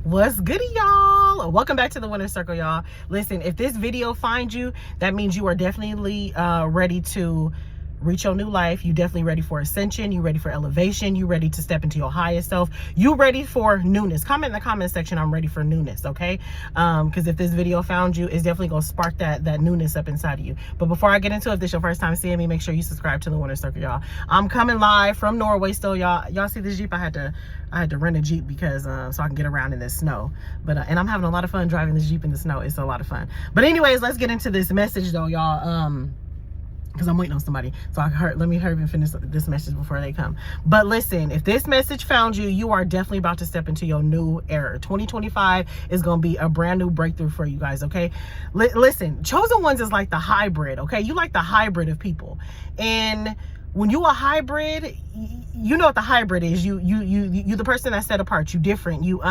What's goody, y'all? Welcome back to the Winner's Circle, y'all. Listen, if this video finds you, that means you are definitely ready to reach your new life. You definitely ready for ascension. You ready for elevation. You ready to step into your highest self. You ready for newness. Comment in the comment section, I'm ready for newness, okay? Because if this video found you, it's definitely going to spark that newness up inside of you. But before I get into it, if this is your first time seeing me, make sure you subscribe to the Winner's Circle, y'all. I'm coming live from Norway still, y'all. Y'all see this Jeep? I had to rent a Jeep because so I can get around in this snow. But and I'm having a lot of fun driving this Jeep in the snow. It's a lot of fun. But anyways, let's get into this message though, y'all. Because I'm waiting on somebody. So let me hurry and finish this message before they come. But listen, if this message found you, you are definitely about to step into your new era. 2025 is going to be a brand new breakthrough for you guys, okay? Listen, chosen ones is like the hybrid, okay? You like the hybrid of people. And when you a hybrid, you know what the hybrid is. You the person that's set apart. You different. You're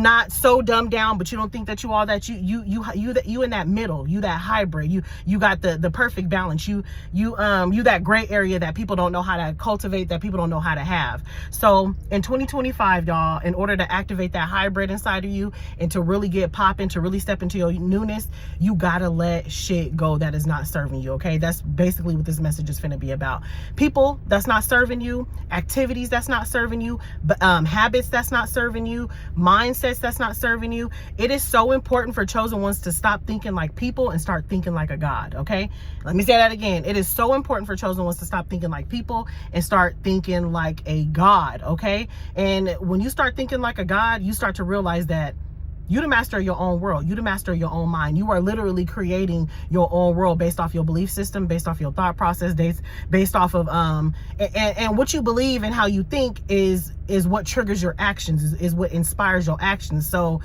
not so dumbed down, but you don't think that you all that. You in that middle. You that hybrid. You got the perfect balance. You that gray area that people don't know how to cultivate, that people don't know how to have. So in 2025, y'all, in order to activate that hybrid inside of you and to really get popping, to really step into your newness, you gotta let shit go that is not serving you. Okay, that's basically what this message is finna be about. People that's not serving you, activities that's not serving you, habits that's not serving you, mindsets that's not serving you. It is so important for chosen ones to stop thinking like people and start thinking like a God. Okay, let me say that again. It is so important for chosen ones to stop thinking like people and start thinking like a God. Okay, and when you start thinking like a God, you start to realize that you're the master of your own world. You're the master of your own mind. You are literally creating your own world based off your belief system, based off your thought process, based off of and what you believe and how you think is what triggers your actions, is what inspires your actions. So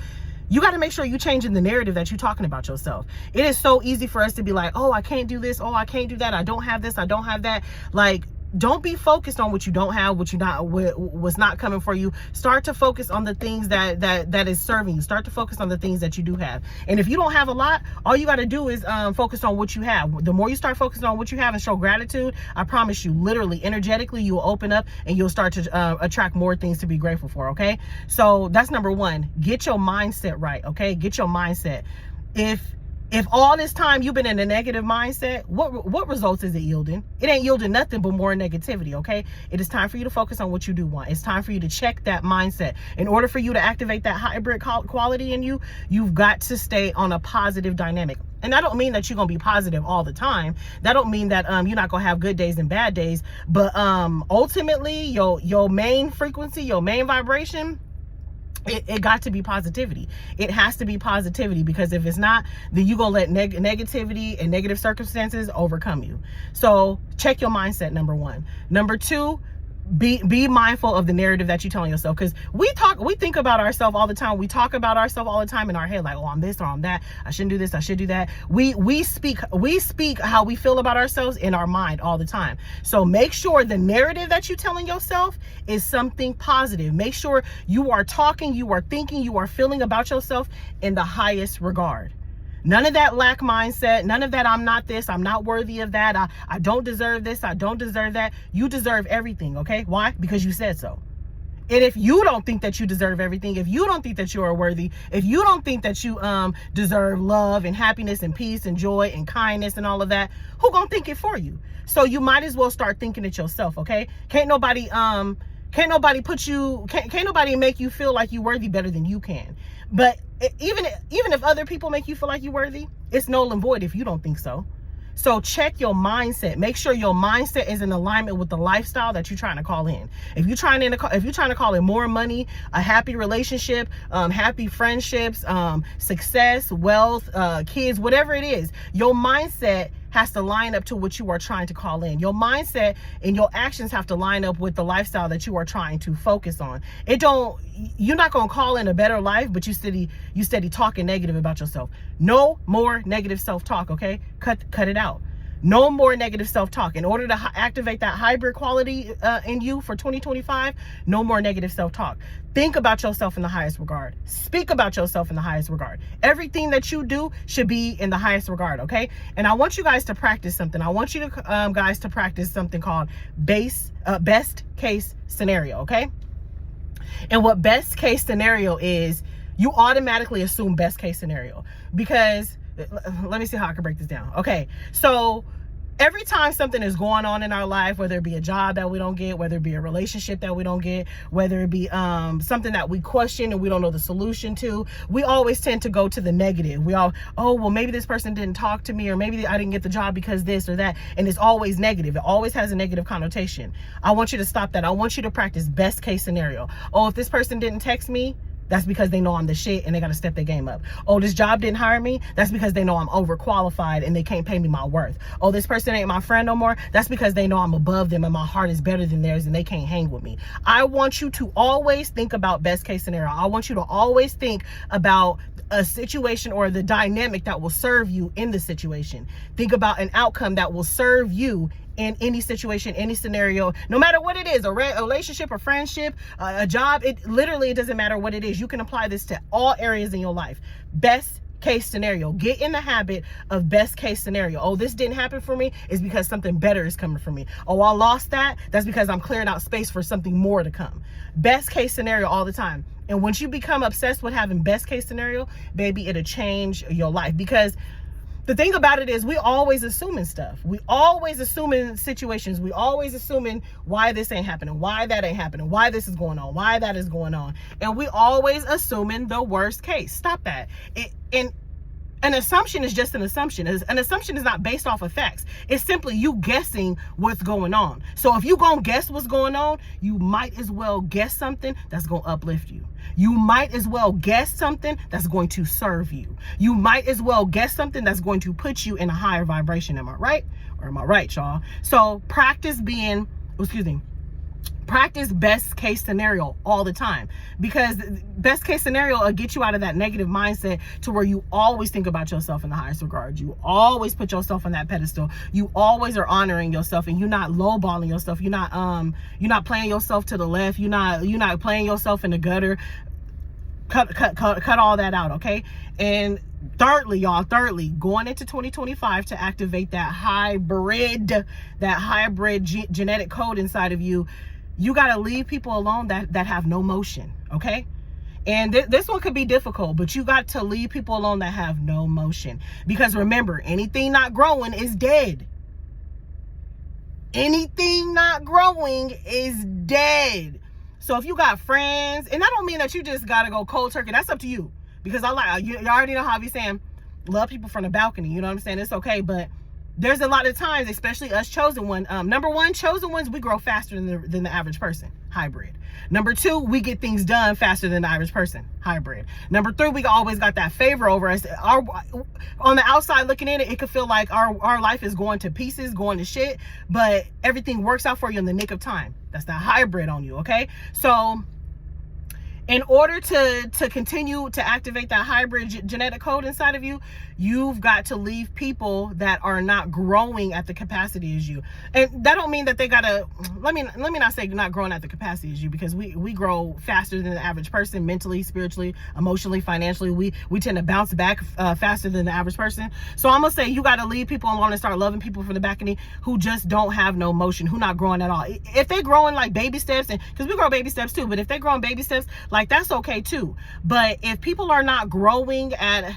you got to make sure you're changing the narrative that you're talking about yourself. It is so easy for us to be like, oh, I can't do this. Oh, I can't do that. I don't have this. I don't have that. Like, don't be focused on what you don't have, what's not coming for you. Start to focus on the things that is serving you. Start to focus on the things that you do have. And if you don't have a lot, all you got to do is focus on what you have. The more you start focusing on what you have and show gratitude, I promise you, literally, energetically, you will open up and you'll start to attract more things to be grateful for. Okay, so that's number one. Get your mindset right. Okay, get your mindset. If all this time you've been in a negative mindset, what results is it yielding? It ain't yielding nothing but more negativity, okay? It is time for you to focus on what you do want. It's time for you to check that mindset. In order for you to activate that hybrid quality in you, you've got to stay on a positive dynamic. And that don't mean that you're going to be positive all the time. That don't mean that you're not going to have good days and bad days. But ultimately, your main frequency, your main vibration, it got to be positivity. It has to be positivity, because if it's not, then you're going to let negativity and negative circumstances overcome you. So check your mindset, number one. Number two, be mindful of the narrative that you're telling yourself, because we think about ourselves all the time. We talk about ourselves all the time in our head, like, oh, I'm this or I'm that. I shouldn't do this. I should do that. We speak how we feel about ourselves in our mind all the time. So make sure the narrative that you're telling yourself is something positive. Make sure you are talking, you are thinking, you are feeling about yourself in the highest regard. None of that lack mindset. None of that I'm not this, I'm not worthy of that, I don't deserve this, I don't deserve that. You deserve everything, okay? Why? Because you said so. And if you don't think that you deserve everything, if you don't think that you are worthy, if you don't think that you deserve love and happiness and peace and joy and kindness and all of that, who gonna think it for you? So you might as well start thinking it yourself, okay? Can't nobody make you feel like you're worthy better than you can. But even if other people make you feel like you're worthy, it's null and void if you don't think so. So check your mindset. Make sure your mindset is in alignment with the lifestyle that you're trying to call in. If you're trying to call in more money, a happy relationship, happy friendships, success, wealth, kids, whatever it is, your mindset has to line up to what you are trying to call in. Your mindset and your actions have to line up with the lifestyle that you are trying to focus on. You're not going to call in a better life, but you steady talking negative about yourself. No more negative self-talk, okay? Cut it out. No more negative self-talk. In order to activate that hybrid quality in you for 2025, no more negative self-talk. Think about yourself in the highest regard. Speak about yourself in the highest regard. Everything that you do should be in the highest regard, okay? And I want you guys to practice something. I want you to guys to practice something called best case scenario, okay? And what best case scenario is, you automatically assume best case scenario, because let me see how I can break this down. Okay, so every time something is going on in our life, whether it be a job that we don't get, whether it be a relationship that we don't get, whether it be something that we question and we don't know the solution to, we always tend to go to the negative. We all, oh, well, maybe this person didn't talk to me, or maybe I didn't get the job because this or that. And it's always negative. It always has a negative connotation. I want you to stop that. I want you to practice best case scenario. Oh, if this person didn't text me, that's because they know I'm the shit and they got to step their game up. Oh, this job didn't hire me. That's because they know I'm overqualified and they can't pay me my worth. Oh, this person ain't my friend no more. That's because they know I'm above them and my heart is better than theirs and they can't hang with me. I want you to always think about best case scenario. I want you to always think about a situation or the dynamic that will serve you in the situation. Think about an outcome that will serve you in any situation, any scenario, no matter what it is, a relationship, a friendship, a job. It literally, it doesn't matter what it is. You can apply this to all areas in your life. Best case scenario. Get in the habit of best case scenario. Oh, this didn't happen for me. It's because something better is coming for me. Oh, I lost that. That's because I'm clearing out space for something more to come. Best case scenario all the time. And once you become obsessed with having best case scenario, baby, it'll change your life. Because the thing about it is, we always assuming stuff. We always assuming situations. We always assuming why this ain't happening, why that ain't happening, why this is going on, why that is going on. And we always assuming the worst case. Stop that. And an assumption is just an assumption. An assumption is not based off of facts. It's simply you guessing what's going on. So if you gonna guess what's going on, you might as well guess something that's gonna uplift you. You might as well guess something that's going to serve you. You might as well guess something that's going to put you in a higher vibration. Am I right? Or am I right, y'all? So practice best case scenario all the time, because best case scenario will get you out of that negative mindset to where you always think about yourself in the highest regard. You always put yourself on that pedestal. You always are honoring yourself, and you're not lowballing yourself. You're not playing yourself to the left. You're not playing yourself in the gutter. Cut all that out, okay? And thirdly, going into 2025 to activate that hybrid genetic code inside of you, you got to leave people alone that have no motion, okay? And this one could be difficult, but you got to leave people alone that have no motion. Because remember, anything not growing is dead. Anything not growing is dead. So if you got friends, and I don't mean that you just got to go cold turkey. That's up to you. Because you already know how I be saying, love people from the balcony. You know what I'm saying? It's okay, but there's a lot of times, especially us chosen one. Number one, chosen ones, we grow faster than the average person. Hybrid. Number two, we get things done faster than the average person. Hybrid. Number three, we always got that favor over us. On the outside looking in, it could feel like our life is going to pieces, going to shit, but everything works out for you in the nick of time. That's that hybrid on you, okay? So in order to continue to activate that hybrid genetic code inside of you, you've got to leave people that are not growing at the capacity as you. And that don't mean that they gotta, let me not say not growing at the capacity as you, because we grow faster than the average person, mentally, spiritually, emotionally, financially. We tend to bounce back faster than the average person. So I'm gonna say you gotta leave people alone and start loving people from the balcony who just don't have no motion, who not growing at all. If they growing like baby steps, and because we grow baby steps too, but if they growing baby steps, like that's okay too. But if people are not growing at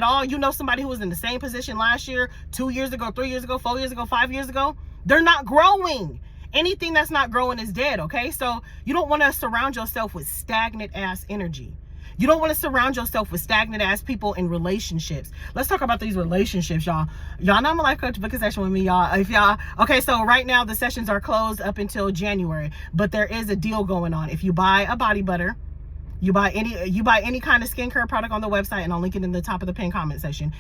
all, you know, somebody who was in the same position last year, 2 years ago, 3 years ago, 4 years ago, 5 years ago, they're not growing. Anything that's not growing is dead, okay? So you don't want to surround yourself with stagnant ass energy. You don't want to surround yourself with stagnant ass people in relationships. Let's talk about these relationships, y'all. Y'all know I'm a life coach. Book a session with me, y'all. Okay, so right now the sessions are closed up until January, but there is a deal going on. If you buy a body butter, you buy any kind of skincare product on the website, and I'll link it in the top of the pinned comment section.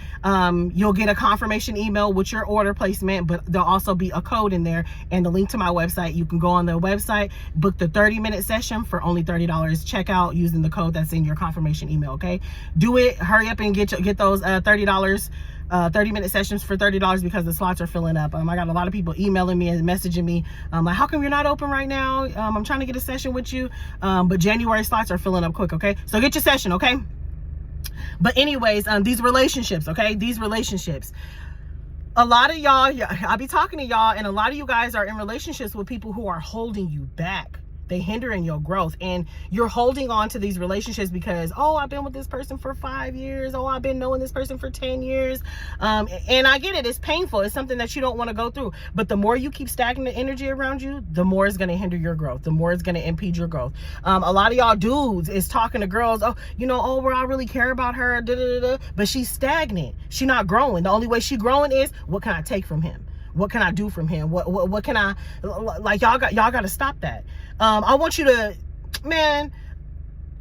You'll get a confirmation email with your order placement, but there'll also be a code in there and the link to my website. You can go on the website, book the 30-minute session for only $30. Check out using the code that's in your confirmation email, okay? Do it. Hurry up and get those $30. 30-minute sessions for $30 because the slots are filling up. I got a lot of people emailing me and messaging me like, how come you're not open right now? I'm trying to get a session with you, but January slots are filling up quick, okay? So get your session, okay? But anyways, these relationships, okay? These relationships. A lot of y'all, I'll be talking to y'all, and a lot of you guys are in relationships with people who are holding you back. They hindering your growth, and you're holding on to these relationships because, oh, I've been with this person for 5 years. Oh, I've been knowing this person for 10 years. And I get it. It's painful. It's something that you don't want to go through. But the more you keep stagnant energy around you, the more it's going to hinder your growth. The more it's going to impede your growth. A lot of y'all dudes is talking to girls, oh, well, I really care about her, but she's stagnant. She's not growing. The only way she's growing is, what can I take from him? What can I do from him? What can I, like, y'all got to stop that. I want you to, man,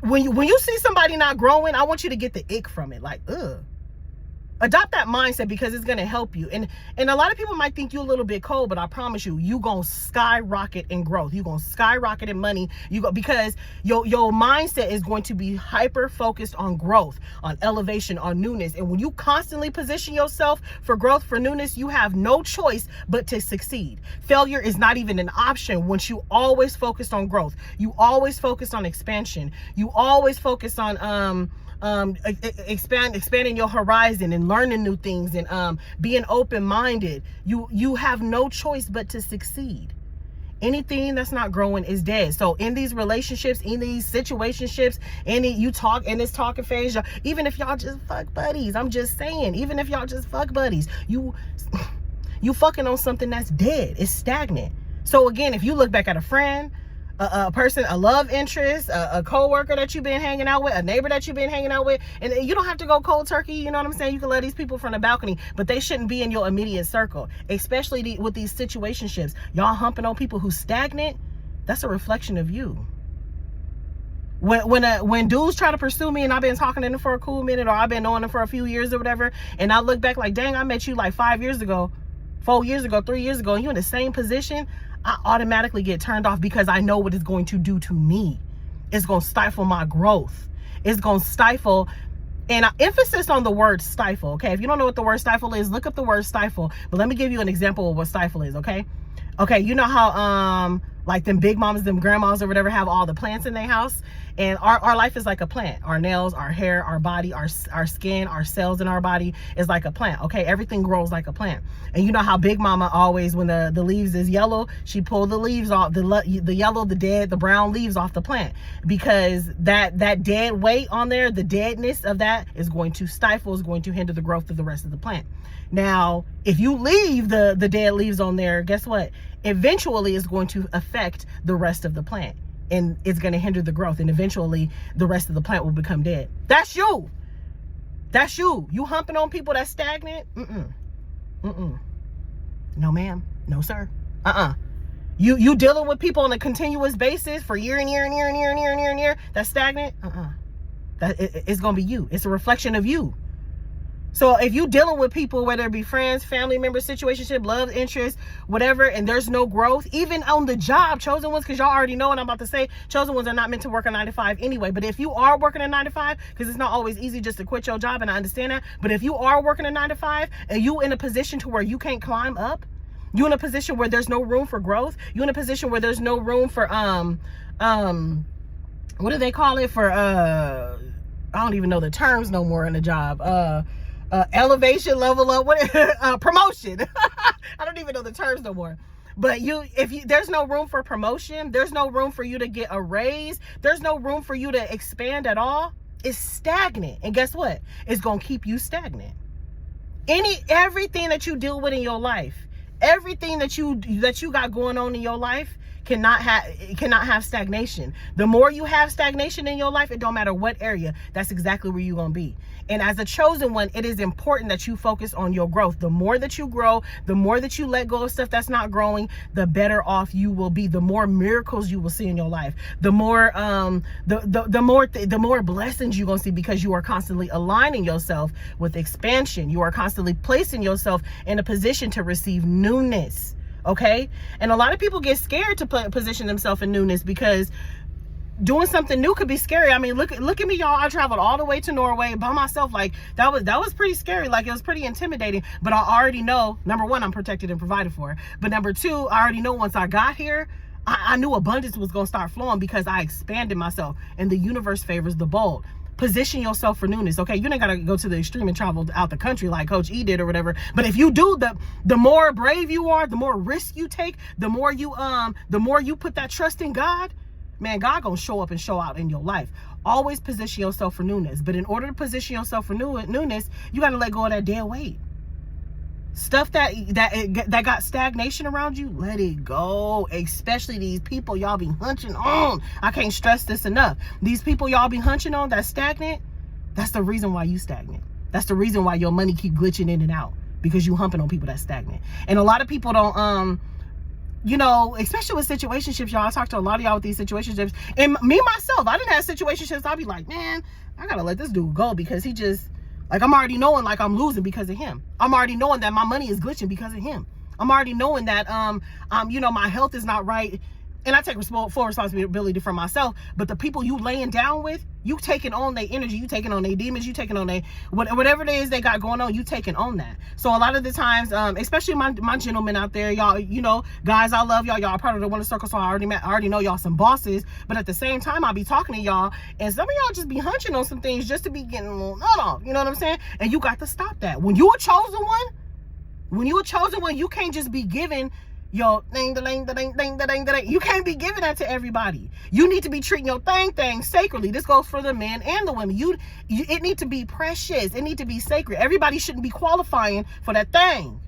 when you see somebody not growing, I want you to get the ick from it. Like, ugh. Adopt that mindset, because it's going to help you. And a lot of people might think you're a little bit cold, but I promise you going to skyrocket in growth. You're going to skyrocket in money. Because your mindset is going to be hyper focused on growth, on elevation, on newness. And when you constantly position yourself for growth, for newness, you have no choice but to succeed. Failure is not even an option once you always focused on growth. You always focus on expansion. You always focus on expanding your horizon and learning new things and being open-minded. You have no choice but to succeed. Anything that's not growing is dead. So in these relationships, in these situationships, in this talking phase, even if y'all just fuck buddies, I'm just saying, even if y'all just fuck buddies, you fucking on something that's dead. It's stagnant. So again, if you look back at a friend, a person, a love interest, a co-worker that you've been hanging out with, a neighbor that you've been hanging out with, and you don't have to go cold turkey, you know what I'm saying? You can let these people from the balcony, but they shouldn't be in your immediate circle, especially with these situationships. Y'all humping on people who stagnant, that's a reflection of you. When dudes try to pursue me and I've been talking to them for a cool minute, or I've been knowing them for a few years or whatever, and I look back like, dang, I met you like 5 years ago, 4 years ago, 3 years ago, and you're in the same position, I automatically get turned off, because I know what it's going to do to me. It's going to stifle my growth. It's going to stifle, and emphasis on the word stifle, okay? If you don't know what the word stifle is, look up the word stifle. But let me give you an example of what stifle is, okay? Okay, you know how like them big mamas, them grandmas or whatever have all the plants in their house, and our life is like a plant. Our nails, our hair, our body, our skin, our cells in our body is like a plant, okay? Everything grows like a plant. And you know how big mama always, when the leaves is yellow, she pull the leaves off, the yellow, the brown leaves off the plant, because that dead weight on there, the deadness of that is going to stifle, is going to hinder the growth of the rest of the plant. Now, if you leave the dead leaves on there, guess what? Eventually it's going to affect the rest of the plant, and it's going to hinder the growth, and eventually the rest of the plant will become dead. That's you. That's you. You humping on people that's stagnant? No, ma'am. No, sir. You dealing with people on a continuous basis for year and year and year and year and year and year and year that's stagnant? It's going to be you. It's a reflection of you. So if you dealing with people, whether it be friends, family members, situationship, love, interest, whatever, and there's no growth, even on the job, chosen ones, because y'all already know what I'm about to say, chosen ones are not meant to work a 9 to 5 anyway. But if you are working a 9 to 5, because it's not always easy just to quit your job, and I understand that, but if you are working a 9 to 5 and you in a position to where you can't climb up, you in a position where there's no room for growth, you in a position where there's no room for what do they call it, for I don't even know the terms no more in the job, elevation, level up, promotion. I don't even know the terms no more. But there's no room for promotion, there's no room for you to get a raise, there's no room for you to expand at all. It's stagnant. And guess what? It's going to keep you stagnant. Everything that you deal with in your life, everything that you got going on in your life cannot have stagnation. The more you have stagnation in your life, it don't matter what area, that's exactly where you're going to be. And as a chosen one, it is important that you focus on your growth. The more that you grow, the more that you let go of stuff that's not growing, the better off you will be. The more miracles you will see in your life, the more the more blessings you're going to see, because you are constantly aligning yourself with expansion. You are constantly placing yourself in a position to receive newness. Okay. And a lot of people get scared to position themselves in newness, because doing something new could be scary. I mean, look at me, y'all. I traveled all the way to Norway by myself. Like that was pretty scary. Like it was pretty intimidating, but I already know, number one, I'm protected and provided for. But number two, I already know once I got here, I knew abundance was going to start flowing, because I expanded myself, and the universe favors the bold. Position yourself for newness. Okay, you ain't gotta go to the extreme and travel out the country like Coach E did or whatever. But if you do, the more brave you are, the more risk you take, the more you put that trust in God, man, God gonna show up and show out in your life. Always position yourself for newness. But in order to position yourself for newness, you got to let go of that dead weight. Stuff that got stagnation around you, let it go. Especially these people y'all be hunching on. I can't stress this enough. These people y'all be hunching on that's stagnant, that's the reason why you stagnant. That's the reason why your money keep glitching in and out, because you humping on people that's stagnant. And a lot of people don't, you know, especially with situationships, y'all. I talk to a lot of y'all with these situationships. And me, myself, I didn't have situationships. I'll be like, man, I got to let this dude go because he just, like, I'm already knowing like I'm losing because of him. I'm already knowing that my money is glitching because of him. I'm already knowing that, you know, my health is not right. And I take full responsibility for myself. But the people you laying down with, you taking on their energy, you taking on their demons, you taking on their whatever it is they got going on, you taking on that. So a lot of the times, especially my gentlemen out there, y'all, you know, guys, I love y'all. Y'all are part of the Winner Circle, so I already know y'all some bosses. But at the same time, I'll be talking to y'all, and some of y'all just be hunching on some things just to be getting a little nut off. You know what I'm saying? And you got to stop that. When you a chosen one, you can't just be giving yo, you can't be giving that to everybody. You need to be treating your thing sacredly. This goes for the men and the women. It need to be precious. It need to be sacred. Everybody shouldn't be qualifying for that thing.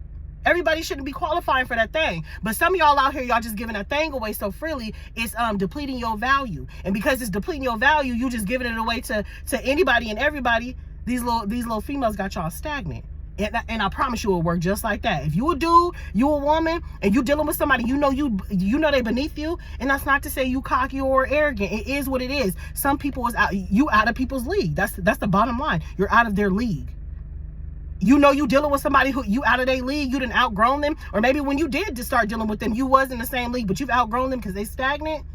Everybody shouldn't be qualifying for that thing. But some of y'all out here, y'all just giving that thing away so freely, it's depleting your value. And because it's depleting your value, you just giving it away to anybody and everybody. These little females got y'all stagnant. And I promise you it'll work just like that. If you a dude, you a woman, and you dealing with somebody, you know they beneath you, and that's not to say you cocky or arrogant. It is what it is. Some people you out of people's league. That's the bottom line. You're out of their league. You know you dealing with somebody who you out of their league, you done outgrown them, or maybe when you did just start dealing with them, you was in the same league, but you've outgrown them because they stagnant,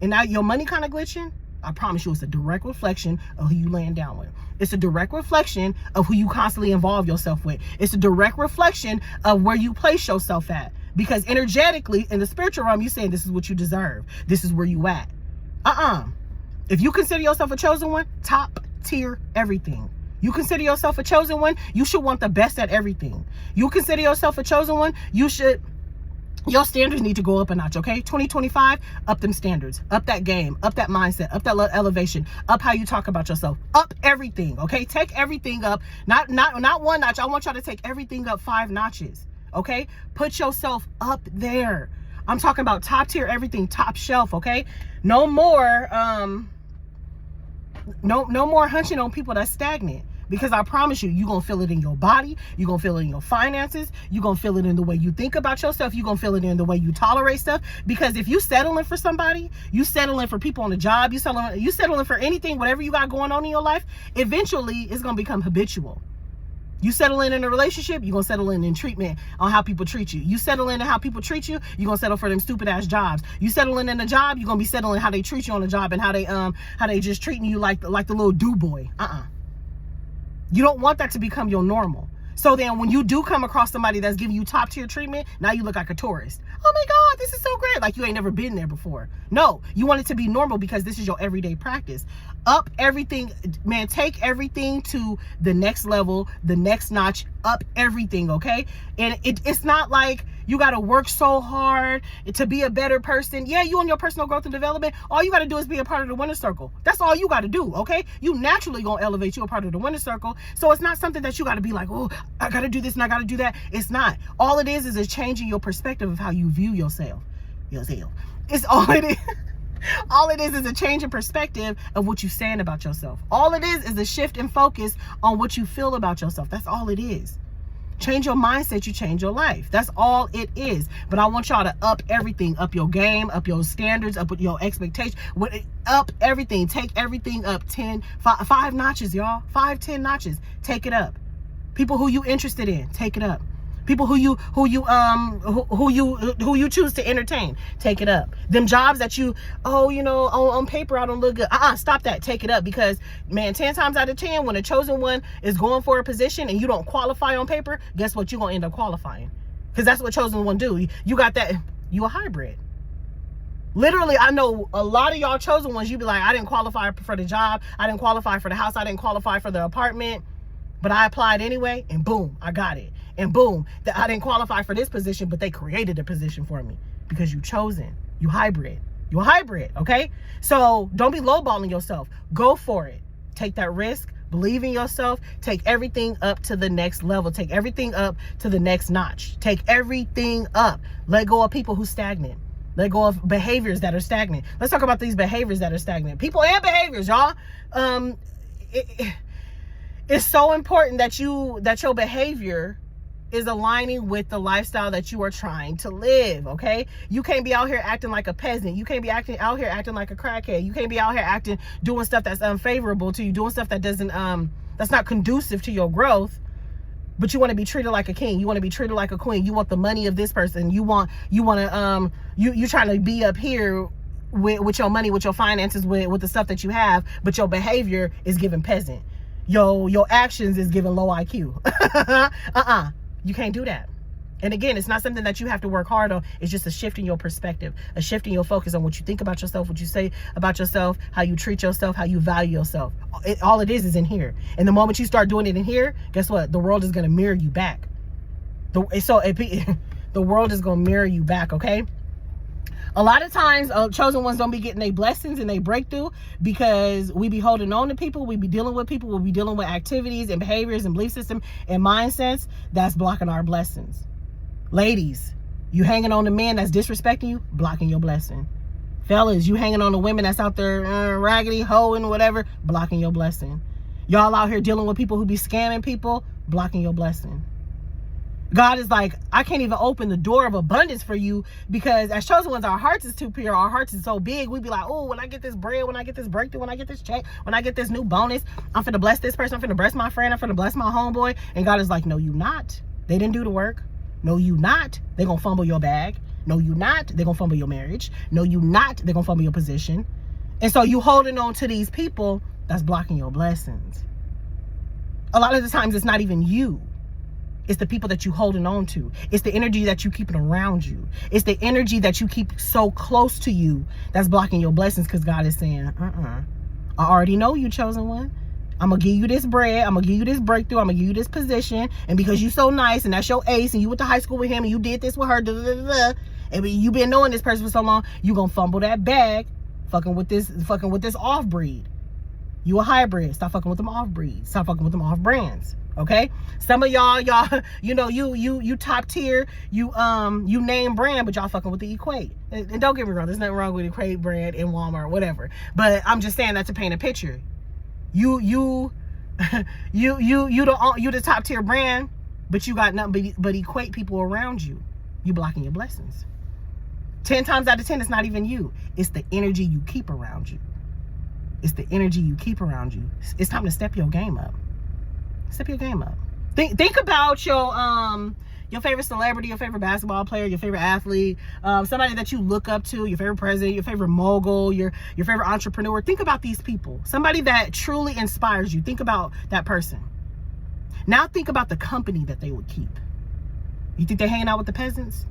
and now your money kind of glitching. I promise you it's a direct reflection of who you laying down with. It's a direct reflection of who you constantly involve yourself with. It's a direct reflection of where you place yourself at. Because energetically, in the spiritual realm, you're saying this is what you deserve. This is where you at. If you consider yourself a chosen one, top tier everything. You consider yourself a chosen one, you should want the best at everything. You consider yourself a chosen one, your standards need to go up a notch, okay? 2025, up them standards, up that game, up that mindset, up that elevation, up how you talk about yourself, up everything, okay? Take everything up, not one notch. I want y'all to take everything up 5 notches, okay? Put yourself up there. I'm talking about top tier everything, top shelf, okay? No more hunching on people that's stagnant. Because I promise you, you're going to feel it in your body. You're going to feel it in your finances. You're going to feel it in the way you think about yourself. You're going to feel it in the way you tolerate stuff. Because if you settling for somebody, you settling for people on the job, you settling for anything, whatever you got going on in your life, eventually it's going to become habitual. You settle in a relationship, you're going to settle in treatment on how people treat you. You settle in how people treat you, you're going to settle for them stupid ass jobs. You settle in a job, you're going to be settling how they treat you on the job and how they just treating you like the little do boy. You don't want that to become your normal. So then when you do come across somebody that's giving you top tier treatment, now you look like a tourist. Oh my God, this is so great. Like you ain't never been there before. No, you want it to be normal because this is your everyday practice. Up everything, man, take everything to the next level, the next notch, up everything, okay? And it's not like you got to work so hard to be a better person. Yeah, you on your personal growth and development. All you got to do is be a part of the Winner Circle. That's all you got to do, okay? You naturally going to elevate. You a part of the Winner Circle. So it's not something that you got to be like, oh, I got to do this and I got to do that. It's not. All it is a changing your perspective of how you view yourself. It's all it is. All it is a change in perspective of what you're saying about yourself. All it is a shift in focus on what you feel about yourself. That's all it is. Change your mindset, you change your life. That's all it is. But I want y'all to up everything, up your game, up your standards, up with your expectations, up everything. Take everything up 5 notches, y'all. 5, 10 notches. Take it up. People who you interested in, take it up. People who you choose to entertain, take it up. Them jobs that on paper I don't look good. Stop that. Take it up because man, 10 times out of 10, when a chosen one is going for a position and you don't qualify on paper, guess what? You're gonna end up qualifying. Because that's what chosen one do. You got that, you a hybrid. Literally, I know a lot of y'all chosen ones, you be like, I didn't qualify for the job, I didn't qualify for the house, I didn't qualify for the apartment, but I applied anyway, and boom, I got it. And boom, that I didn't qualify for this position, but they created a position for me because you chosen, you hybrid. You're a hybrid, okay? So don't be lowballing yourself. Go for it. Take that risk. Believe in yourself. Take everything up to the next level. Take everything up to the next notch. Take everything up. Let go of people who stagnant. Let go of behaviors that are stagnant. Let's talk about these behaviors that are stagnant. People and behaviors, y'all. It's so important that your behavior is aligning with the lifestyle that you are trying to live, okay? You can't be out here acting like a peasant. You can't be out here acting like a crackhead. You can't be out here doing stuff that's unfavorable to you, doing stuff that doesn't that's not conducive to your growth. But you want to be treated like a king. You want to be treated like a queen. You want the money of this person. You trying to be up here with your money, with your finances, with the stuff that you have, but your behavior is giving peasant. Your actions is giving low IQ. You can't do that. And again, it's not something that you have to work hard on. It's just a shift in your perspective, a shift in your focus on what you think about yourself, what you say about yourself, how you treat yourself, how you value yourself. All it is in here. And the moment you start doing it in here, guess what? The world is going to mirror you back. The world is going to mirror you back, okay? A lot of times, chosen ones don't be getting their blessings and their breakthrough because we be holding on to people. We be dealing with people. We be dealing with activities and behaviors and belief system and mindsets that's blocking our blessings. Ladies, you hanging on to men that's disrespecting you, blocking your blessing. Fellas, you hanging on to women that's out there raggedy, hoeing, whatever, blocking your blessing. Y'all out here dealing with people who be scamming people, blocking your blessing. God is like, I can't even open the door of abundance for you because as chosen ones, our hearts is too pure. Our hearts is so big. We be like, oh, when I get this bread, when I get this breakthrough, when I get this check, when I get this new bonus, I'm finna bless this person. I'm finna bless my friend. I'm finna bless my homeboy. And God is like, no, you not. They didn't do the work. No, you not. They gonna fumble your bag. No, you not. They gonna fumble your marriage. No, you not. They gonna fumble your position. And so you holding on to these people that's blocking your blessings. A lot of the times it's not even you. It's the people that you holding on to. It's the energy that you keeping around you. It's the energy that you keep so close to you that's blocking your blessings because God is saying, I already know you, chosen one. I'm going to give you this bread. I'm going to give you this breakthrough. I'm going to give you this position. And because you so nice and that's your ace and you went to high school with him and you did this with her, and you been knowing this person for so long, you going to fumble that bag fucking with this off-breed. You a hybrid. Stop fucking with them off-breeds. Stop fucking with them off-brands. Okay, some of y'all, you know, you top tier, you name brand, but y'all fucking with the Equate. And don't get me wrong, there's nothing wrong with Equate brand in Walmart, whatever. But I'm just saying that to paint a picture. You the top tier brand, but you got nothing but Equate people around you. You blocking your blessings. 10 times out of 10, it's not even you. It's the energy you keep around you. It's the energy you keep around you. It's time to step your game up. Step your game up. Think about your favorite celebrity, your favorite basketball player, your favorite athlete, somebody that you look up to, your favorite president, your favorite mogul, your favorite entrepreneur. Think about these people. Somebody that truly inspires you. Think about that person. Now think about the company that they would keep. You think they're hanging out with the peasants?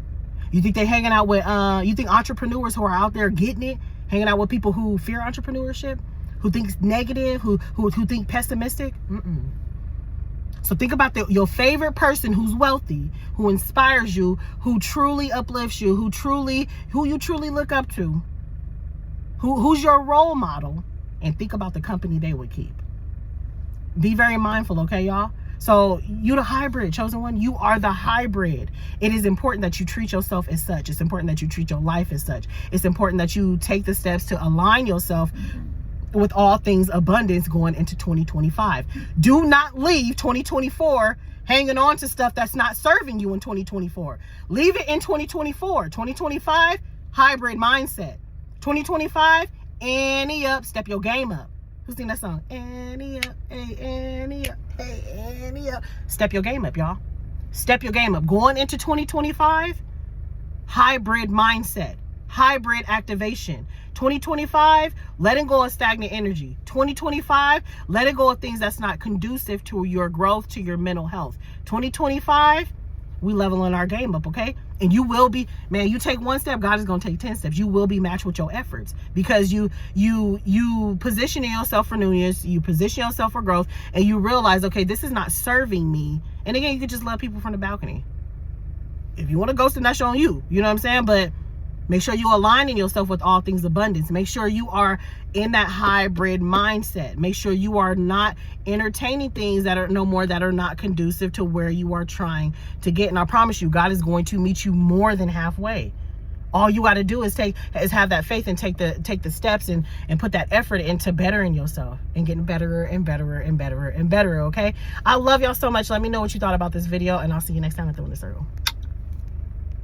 You think they're hanging out with, you think entrepreneurs who are out there getting it, hanging out with people who fear entrepreneurship, who think negative, who think pessimistic? So think about your favorite person who's wealthy, who inspires you, who truly uplifts you, who you truly look up to, who's your role model, and think about the company they would keep. Be very mindful, okay, y'all? So you the hybrid, chosen one. You are the hybrid. It is important that you treat yourself as such. It's important that you treat your life as such. It's important that you take the steps to align yourself with all things abundance going into 2025. Do not leave 2024 hanging on to stuff that's not serving you in 2024. Leave it in 2024. 2025, hybrid mindset. 2025, ante up, step your game up. Who's sing that song? Ante up, hey, ante up, hey, ante up. Step your game up, y'all. Step your game up. Going into 2025, hybrid mindset, hybrid activation. 2025, letting go of stagnant energy. 2025, letting go of things that's not conducive to your growth, to your mental health. 2025, we leveling our game up, okay? And you will be, man, you take one step, God is going to take 10 steps. You will be matched with your efforts because you positioning yourself for newness, you position yourself for growth, and you realize, okay, this is not serving me. And again, you can just love people from the balcony. If you want to ghost them, that's on you. You know what I'm saying? But Make sure you're aligning yourself with all things abundance. Make sure you are in that hybrid mindset. Make sure you are not entertaining things that are not conducive to where you are trying to get. And I promise you, God is going to meet you more than halfway. All you got to do is have that faith and take the steps and put that effort into bettering yourself and getting better and better and better and better. Okay. I love y'all so much. Let me know what you thought about this video, and I'll see you next time at the Winner Circle.